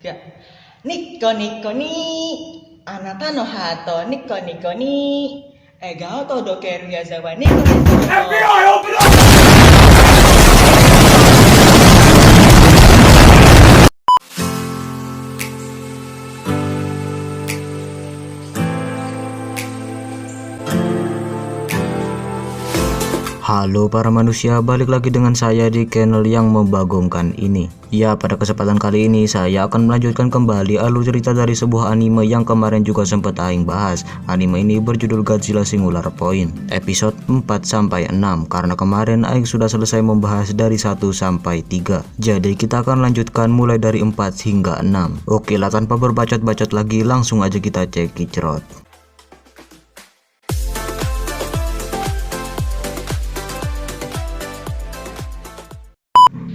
がニッコニコにあなたのハートニコニコに笑顔届ける矢沢ニコニコ FBI open up! Halo para manusia, balik lagi dengan saya di channel yang membagongkan ini. Ya, pada kesempatan kali ini saya akan melanjutkan kembali alur cerita dari sebuah anime yang kemarin juga sempat aing bahas. Anime ini berjudul Godzilla Singular Point, episode 4-6, karena kemarin aing sudah selesai membahas dari 1 sampai 3. Jadi kita akan lanjutkan mulai dari 4 hingga 6. Oke lah, tanpa berbacot-bacot lagi, langsung aja kita cek kicrot.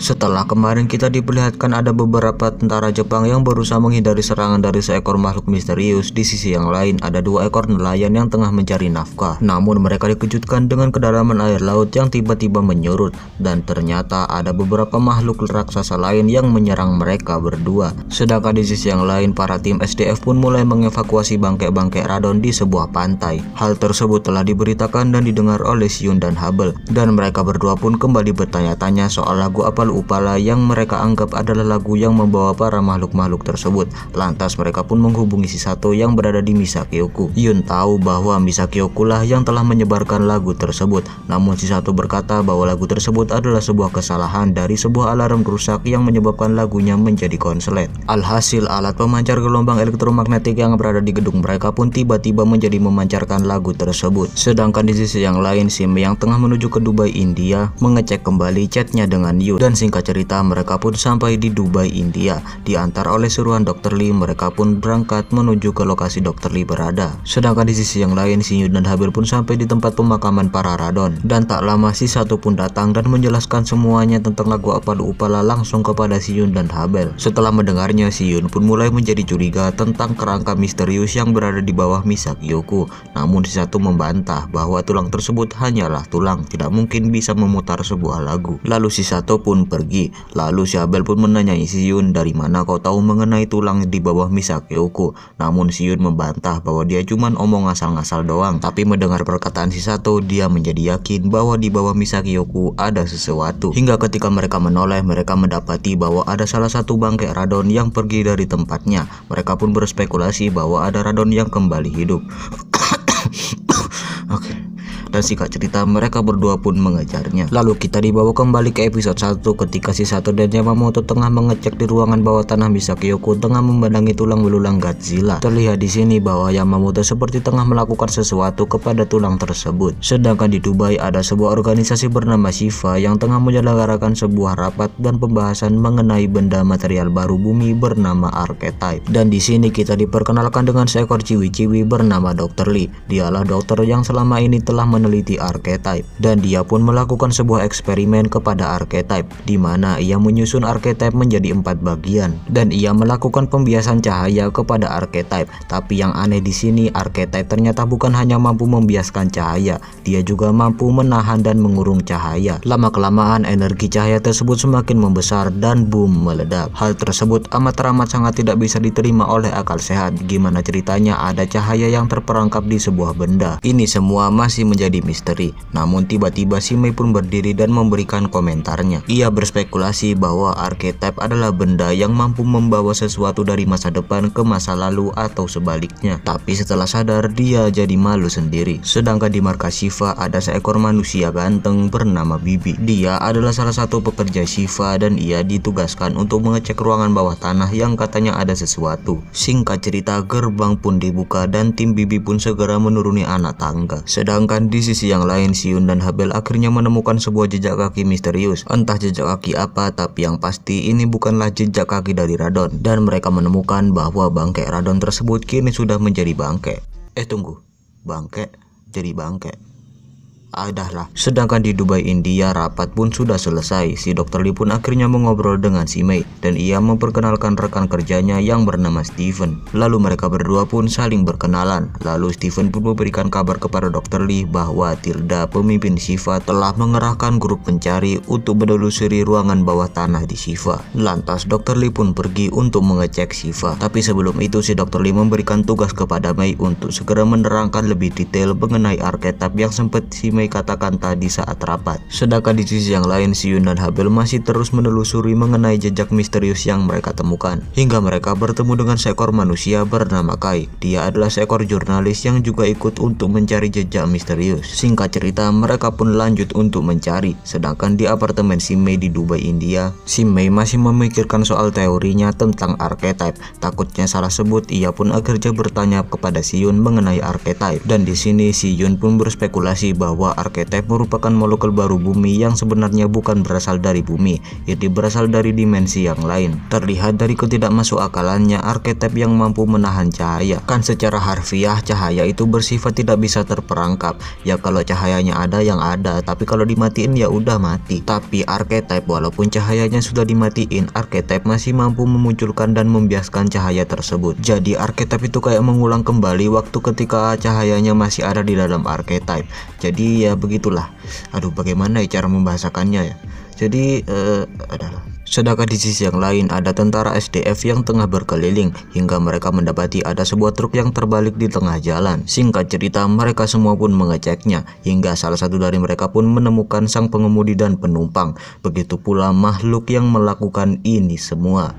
Setelah kemarin kita diperlihatkan ada beberapa tentara Jepang yang berusaha menghindari serangan dari seekor makhluk misterius. Di sisi yang lain ada 2 ekor nelayan yang tengah mencari nafkah. Namun mereka dikejutkan dengan kedalaman air laut yang tiba-tiba menyurut, dan ternyata ada beberapa makhluk raksasa lain yang menyerang mereka berdua. Sedangkan di sisi yang lain para tim SDF pun mulai mengevakuasi bangkai-bangkai radon di sebuah pantai. Hal tersebut telah diberitakan dan didengar oleh Shion dan Hubble, dan mereka berdua pun kembali bertanya-tanya soal lagu Apal Upala yang mereka anggap adalah lagu yang membawa para makhluk-makhluk tersebut. Lantas mereka pun menghubungi Chisato yang berada di Misakyoku. Yun tahu bahwa Misakyoku lah yang telah menyebarkan lagu tersebut. Namun Chisato berkata bahwa lagu tersebut adalah sebuah kesalahan dari sebuah alarm rusak yang menyebabkan lagunya menjadi konslet. Alhasil alat pemancar gelombang elektromagnetik yang berada di gedung mereka pun tiba-tiba menjadi memancarkan lagu tersebut. Sedangkan di sisi yang lain, Sim yang tengah menuju ke Dubai, India mengecek kembali chatnya dengan Yun. Dan singkat cerita mereka pun sampai di Dubai, India. Diantar oleh suruhan Dr. Lee, mereka pun berangkat menuju ke lokasi Dr. Lee berada. Sedangkan di sisi yang lain, Shion dan Habil pun sampai di tempat pemakaman para radon. Dan tak lama Chisato pun datang dan menjelaskan semuanya tentang lagu Apal Upala langsung kepada Shion dan Habil. Setelah mendengarnya, Shion pun mulai menjadi curiga tentang kerangka misterius yang berada di bawah Misakyoku. Namun Chisato membantah bahwa tulang tersebut hanyalah tulang, tidak mungkin bisa memutar sebuah lagu. Lalu Chisato pun pergi. Lalu si Abel pun menanyai Shion, dari mana kau tahu mengenai tulang di bawah Misakyoku? Namun Shion membantah bahwa dia cuma omong ngasal-ngasal doang. Tapi mendengar perkataan Chisato, dia menjadi yakin bahwa di bawah Misakyoku ada sesuatu. Hingga ketika mereka menoleh, mereka mendapati bahwa ada salah satu bangkai radon yang pergi dari tempatnya. Mereka pun berspekulasi bahwa ada radon yang kembali hidup. Oke. Dan singkat cerita mereka berdua pun mengejarnya. Lalu kita dibawa kembali ke episode 1 ketika Chisato dan Yamamoto tengah mengecek di ruangan bawah tanah Misakyoku tengah memandangi tulang belulang Godzilla. Terlihat di sini bahwa Yamamoto seperti tengah melakukan sesuatu kepada tulang tersebut. Sedangkan di Dubai ada sebuah organisasi bernama Shiva yang tengah menyelenggarakan sebuah rapat dan pembahasan mengenai benda material baru bumi bernama Archetype. Dan di sini kita diperkenalkan dengan seekor ciwi-ciwi bernama Dr. Lee. Dialah dokter yang selama ini telah meneliti Archetype, dan dia pun melakukan sebuah eksperimen kepada Archetype, di mana ia menyusun Archetype menjadi 4 bagian, dan ia melakukan pembiasan cahaya kepada Archetype. Tapi yang aneh di sini, Archetype ternyata bukan hanya mampu membiaskan cahaya, dia juga mampu menahan dan mengurung cahaya. Lama-kelamaan energi cahaya tersebut semakin membesar dan boom, meledak. Hal tersebut amat sangat tidak bisa diterima oleh akal sehat. Gimana ceritanya ada cahaya yang terperangkap di sebuah benda? Ini semua masih menjadi misteri. Namun tiba-tiba si Mei pun berdiri dan memberikan komentarnya. Ia berspekulasi bahwa Archetype adalah benda yang mampu membawa sesuatu dari masa depan ke masa lalu atau sebaliknya. Tapi setelah sadar dia jadi malu sendiri. Sedangkan di markas Shiva ada seekor manusia ganteng bernama Bibi. Dia adalah salah satu pekerja Shiva dan ia ditugaskan untuk mengecek ruangan bawah tanah yang katanya ada sesuatu. Singkat cerita gerbang pun dibuka dan tim Bibi pun segera menuruni anak tangga. Sedangkan di sisi yang lain, Shion dan Habel akhirnya menemukan sebuah jejak kaki misterius. Entah jejak kaki apa, tapi yang pasti ini bukanlah jejak kaki dari radon. Dan mereka menemukan bahwa bangkai radon tersebut kini sudah menjadi bangkai. Tunggu, bangkai jadi bangkai. adalah. Sedangkan di Dubai, India, rapat pun sudah selesai. Si Dr. Lee pun akhirnya mengobrol dengan si Mei dan ia memperkenalkan rekan kerjanya yang bernama Steven. Lalu mereka berdua pun saling berkenalan. Lalu Steven pun memberikan kabar kepada Dr. Lee bahwa Tilda, pemimpin Shiva, telah mengerahkan grup pencari untuk menelusuri ruangan bawah tanah di Shiva. Lantas Dr. Lee pun pergi untuk mengecek Shiva. Tapi sebelum itu si Dr. Lee memberikan tugas kepada Mei untuk segera menerangkan lebih detail mengenai arketip yang sempat si Mei katakan tadi saat rapat. Sedangkan di sisi yang lain, si Yun dan Habel masih terus menelusuri mengenai jejak misterius yang mereka temukan. Hingga mereka bertemu dengan seekor manusia bernama Kai. Dia adalah seekor jurnalis yang juga ikut untuk mencari jejak misterius. Singkat cerita, mereka pun lanjut untuk mencari. Sedangkan di apartemen si Mei di Dubai, India, si Mei masih memikirkan soal teorinya tentang arketip. Takutnya salah sebut, ia pun akhirnya bertanya kepada si Yun mengenai arketip. Dan di sini si Yun pun berspekulasi bahwa arketip merupakan molekul baru bumi yang sebenarnya bukan berasal dari bumi, ini berasal dari dimensi yang lain. Terlihat dari ketidakmasukakalannya arketip yang mampu menahan cahaya. Kan secara harfiah cahaya itu bersifat tidak bisa terperangkap. Ya kalau cahayanya ada yang ada, tapi kalau dimatiin ya udah mati. Tapi arketip walaupun cahayanya sudah dimatiin, arketip masih mampu memunculkan dan membiaskan cahaya tersebut. Jadi arketip itu kayak mengulang kembali waktu ketika cahayanya masih ada di dalam arketip. Jadi ya begitulah. Aduh, bagaimana ya cara membahasakannya ya. Jadi adalah. Sedangkan di sisi yang lain ada tentara SDF yang tengah berkeliling hingga mereka mendapati ada sebuah truk yang terbalik di tengah jalan. Singkat cerita, mereka semua pun mengeceknya hingga salah satu dari mereka pun menemukan sang pengemudi dan penumpang. Begitu pula makhluk yang melakukan ini semua.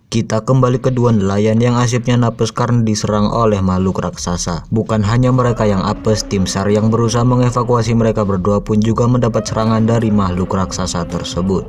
Kita kembali ke dua nelayan yang nasibnya apes karena diserang oleh makhluk raksasa. Bukan hanya mereka yang apes, tim SAR yang berusaha mengevakuasi mereka berdua pun juga mendapat serangan dari makhluk raksasa tersebut.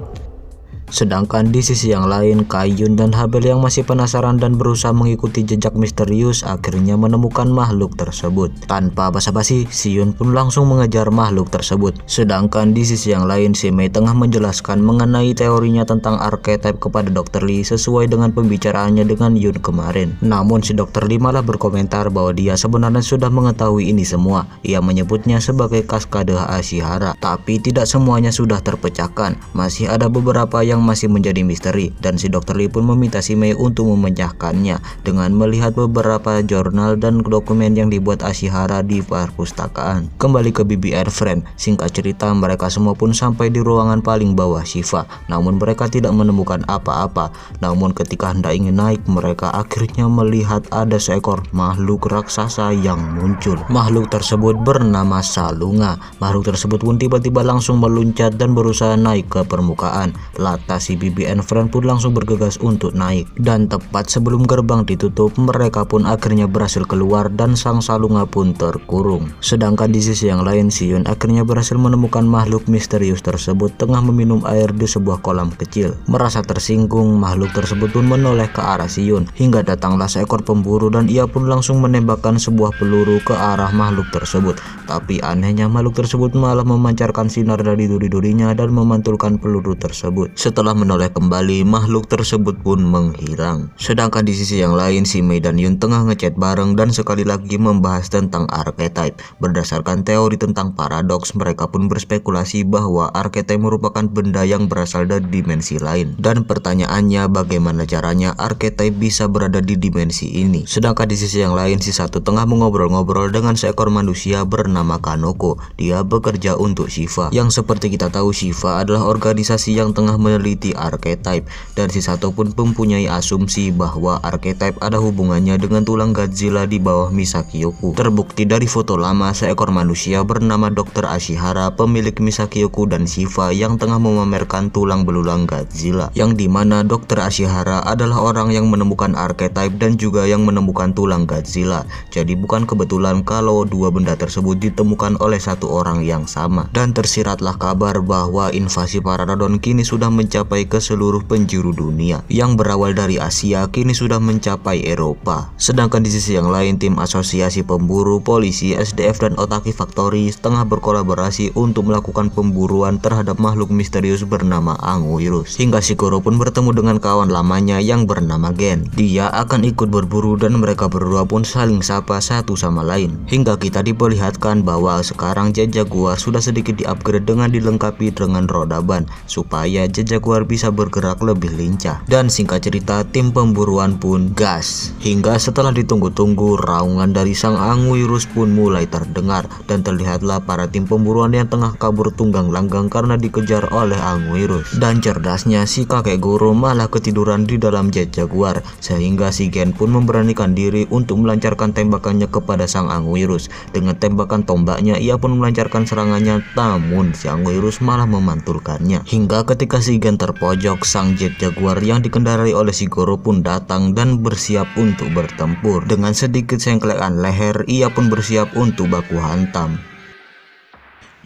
Sedangkan di sisi yang lain, Kai, Yun dan Habel yang masih penasaran dan berusaha mengikuti jejak misterius akhirnya menemukan makhluk tersebut. Tanpa basa-basi, si Yun pun langsung mengejar makhluk tersebut. Sedangkan di sisi yang lain, si Mei tengah menjelaskan mengenai teorinya tentang arketip kepada Dr. Lee sesuai dengan pembicaraannya dengan Yun kemarin. Namun si Dr. Lee malah berkomentar bahwa dia sebenarnya sudah mengetahui ini semua. Ia menyebutnya sebagai kaskade Ashihara. Tapi tidak semuanya sudah terpecahkan. Masih ada beberapa yang masih menjadi misteri, dan si Dr. Lee pun meminta si Mei untuk memecahkannya dengan melihat beberapa jurnal dan dokumen yang dibuat Ashihara di perpustakaan. Kembali ke BBR Friend, singkat cerita mereka semua pun sampai di ruangan paling bawah Shiva, namun mereka tidak menemukan apa-apa. Namun ketika hendak ingin naik, mereka akhirnya melihat ada seekor makhluk raksasa yang muncul. Makhluk tersebut bernama Salunga. Makhluk tersebut pun tiba-tiba langsung meluncat dan berusaha naik ke permukaan. Si BBN Friend pun langsung bergegas untuk naik, dan tepat sebelum gerbang ditutup, mereka pun akhirnya berhasil keluar dan sang Salunga pun terkurung. Sedangkan di sisi yang lain, si Yun akhirnya berhasil menemukan makhluk misterius tersebut tengah meminum air di sebuah kolam kecil. Merasa tersinggung, makhluk tersebut pun menoleh ke arah si Yun hingga datanglah seekor pemburu dan ia pun langsung menembakkan sebuah peluru ke arah makhluk tersebut. Tapi anehnya makhluk tersebut malah memancarkan sinar dari duri-durinya dan memantulkan peluru tersebut. Setelah menoleh kembali, makhluk tersebut pun menghilang. Sedangkan di sisi yang lain, si Mei dan Yun tengah ngechat bareng dan sekali lagi membahas tentang arketip. Berdasarkan teori tentang paradoks, mereka pun berspekulasi bahwa arketip merupakan benda yang berasal dari dimensi lain. Dan pertanyaannya, bagaimana caranya arketip bisa berada di dimensi ini? Sedangkan di sisi yang lain, si satu tengah mengobrol-ngobrol dengan seekor manusia bernama Kanoko. Dia bekerja untuk Shiva, yang seperti kita tahu Shiva adalah organisasi yang tengah meneliti arketip, dan si satu pun mempunyai asumsi bahwa arketip ada hubungannya dengan tulang Godzilla di bawah Misakyoku. Terbukti dari foto lama seekor manusia bernama Dr. Ashihara, pemilik Misakyoku dan Shiva, yang tengah memamerkan tulang belulang Godzilla, yang dimana Dr. Ashihara adalah orang yang menemukan arketip dan juga yang menemukan tulang Godzilla. Jadi bukan kebetulan kalau dua benda tersebut ditemukan oleh satu orang yang sama. Dan tersiratlah kabar bahwa invasi Paradon kini sudah mencapai mencapai ke seluruh penjuru dunia. Yang berawal dari Asia kini sudah mencapai Eropa. Sedangkan di sisi yang lain, tim asosiasi pemburu, polisi, SDF dan Otaki Factory tengah berkolaborasi untuk melakukan pemburuan terhadap makhluk misterius bernama Anguirus. Hingga Shigoro pun bertemu dengan kawan lamanya yang bernama Gen. Dia akan ikut berburu dan mereka berdua pun saling sapa satu sama lain. Hingga kita diperlihatkan bahwa sekarang Jet Jaguar sudah sedikit di-upgrade dengan dilengkapi dengan roda ban supaya Jet Jaguar bisa bergerak lebih lincah. Dan singkat cerita, tim pemburuan pun gas. Hingga setelah ditunggu-tunggu, raungan dari sang Anguirus pun mulai terdengar dan terlihatlah para tim pemburuan yang tengah kabur tunggang langgang karena dikejar oleh Anguirus. Dan cerdasnya si kakek Goro malah ketiduran di dalam Jet Jaguar sehingga si Gen pun memberanikan diri untuk melancarkan tembakannya kepada sang Anguirus. Dengan tembakan tombaknya ia pun melancarkan serangannya, namun si Anguirus malah memantulkannya. Hingga ketika si Gen terpojok, sang Jet Jaguar yang dikendarai oleh si Goro pun datang dan bersiap untuk bertempur. Dengan sedikit sengklekan leher, ia pun bersiap untuk baku hantam.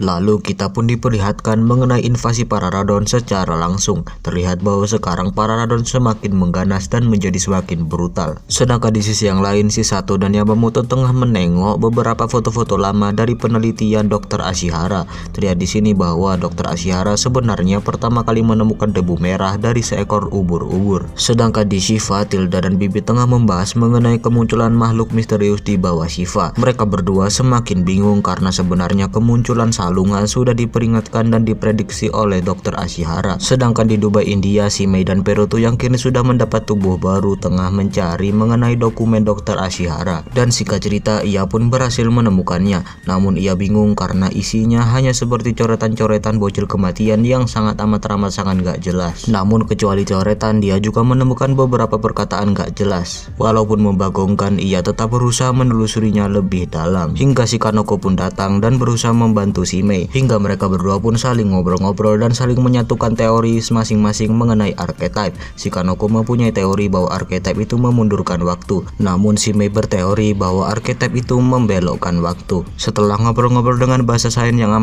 Lalu kita pun diperlihatkan mengenai invasi Pararadon secara langsung. Terlihat bahwa sekarang Pararadon semakin mengganas dan menjadi semakin brutal. Sedangkan di sisi yang lain, si Sato dan Yamamoto tengah menengok beberapa foto-foto lama dari penelitian Dr. Ashihara. Terlihat di sini bahwa Dr. Ashihara sebenarnya pertama kali menemukan debu merah dari seekor ubur-ubur. Sedangkan di Shiva, Tilda dan Bibi tengah membahas mengenai kemunculan makhluk misterius di bawah Shiva. Mereka berdua semakin bingung karena sebenarnya kemunculan Salunga sudah diperingatkan dan diprediksi oleh Dr. Ashihara. Sedangkan di Dubai, India, si Mei dan Peruto yang kini sudah mendapat tubuh baru tengah mencari mengenai dokumen Dr. Ashihara. Dan singkat cerita, ia pun berhasil menemukannya. Namun ia bingung karena isinya hanya seperti coretan-coretan bocil kematian yang sangat amat sangat gak jelas. Namun kecuali coretan, dia juga menemukan beberapa perkataan gak jelas. Walaupun membagongkan, ia tetap berusaha menelusurinya lebih dalam. Hingga si Kanoko pun datang dan berusaha membantu si Mei. Hingga mereka berdua pun saling ngobrol-ngobrol dan saling menyatukan teori masing-masing mengenai archetype. Si Kanoko mempunyai teori bahwa archetype itu memundurkan waktu, namun si Mei berteori bahwa archetype itu membelokkan waktu. Setelah ngobrol-ngobrol dengan bahasa sains yang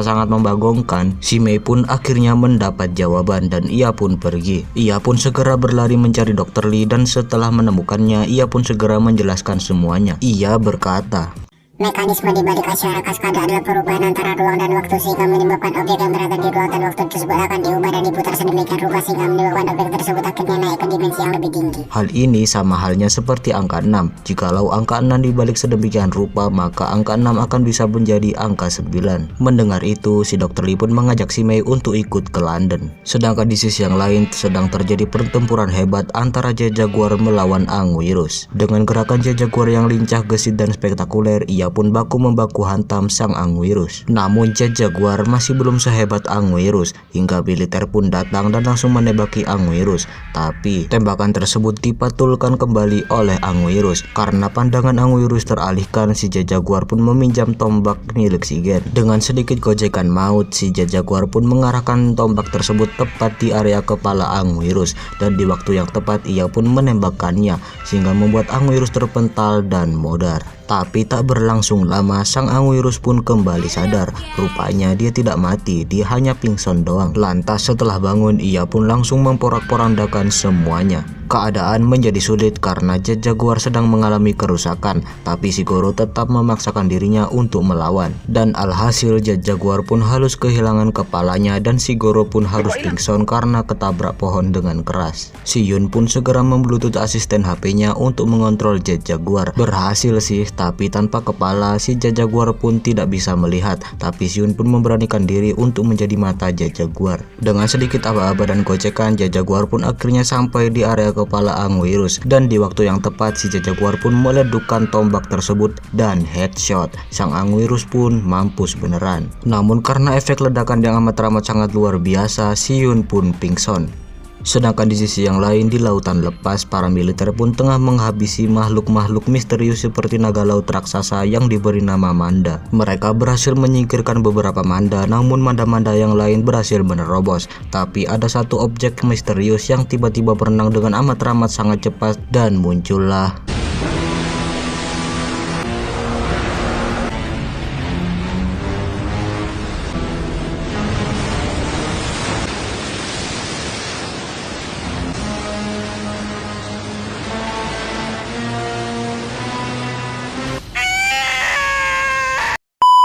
sangat membagongkan, si Mei pun akhirnya mendapat jawaban dan ia pun pergi. Ia pun segera berlari mencari Dr. Lee dan setelah menemukannya, ia pun segera menjelaskan semuanya. Ia berkata, mekanisme di balik Ashihara Cascade adalah perubahan antara ruang dan waktu sehingga menyebabkan objek yang berada di ruang dan waktu tersebut akan diubah dan diputar sedemikian rupa sehingga menyebabkan objek tersebut akhirnya naik ke dimensi yang lebih tinggi. Hal ini sama halnya seperti angka 6. Jikalau angka 6 dibalik sedemikian rupa, maka angka 6 akan bisa menjadi angka 9. Mendengar itu, si Dr. Lee pun mengajak si Mei untuk ikut ke London. Sedangkan di sisi yang lain sedang terjadi pertempuran hebat antara Jet Jaguar melawan Anguirus. Dengan gerakan Jet Jaguar yang lincah, gesit dan spektakuler, ia pun baku-membaku hantam sang Anguirus. Namun Jet Jaguar masih belum sehebat Anguirus, hingga militer pun datang dan langsung menembaki Anguirus. Tapi tembakan tersebut dipatulkan kembali oleh Anguirus. Karena pandangan Anguirus teralihkan, si Jet Jaguar pun meminjam tombak milik si Gen. Dengan sedikit gojekan maut, si Jet Jaguar pun mengarahkan tombak tersebut tepat di area kepala Anguirus, dan di waktu yang tepat ia pun menembakkannya sehingga membuat Anguirus terpental dan modar. Tapi tak berlangsung lama, sang Anguirus pun kembali sadar. Rupanya dia tidak mati, dia hanya pingsan doang. Lantas setelah bangun, ia pun langsung memporak-porandakan semuanya. Keadaan menjadi sulit karena Jet Jaguar sedang mengalami kerusakan, tapi si Goro tetap memaksakan dirinya untuk melawan. Dan alhasil Jet Jaguar pun halus kehilangan kepalanya dan si Goro pun harus pingsan karena ketabrak pohon dengan keras. Si Yun pun segera membluetooth asisten HP-nya untuk mengontrol Jet Jaguar. Berhasil sih, tapi tanpa kepala si Jet Jaguar pun tidak bisa melihat. Tapi si Yun pun memberanikan diri untuk menjadi mata Jet Jaguar. Dengan sedikit aba-aba dan gocekan, Jet Jaguar pun akhirnya sampai di area kepala Anguirus, dan di waktu yang tepat si Jet Jaguar pun meledukkan tombak tersebut dan headshot. Sang Anguirus pun mampus beneran. Namun karena efek ledakan yang amat sangat luar biasa, si Yun pun pingsan. Sedangkan di sisi yang lain, di lautan lepas, para militer pun tengah menghabisi makhluk-makhluk misterius seperti naga laut raksasa yang diberi nama Manda. Mereka berhasil menyingkirkan beberapa Manda, namun Manda-Manda yang lain berhasil menerobos. Tapi ada satu objek misterius yang tiba-tiba berenang dengan amat sangat cepat dan muncullah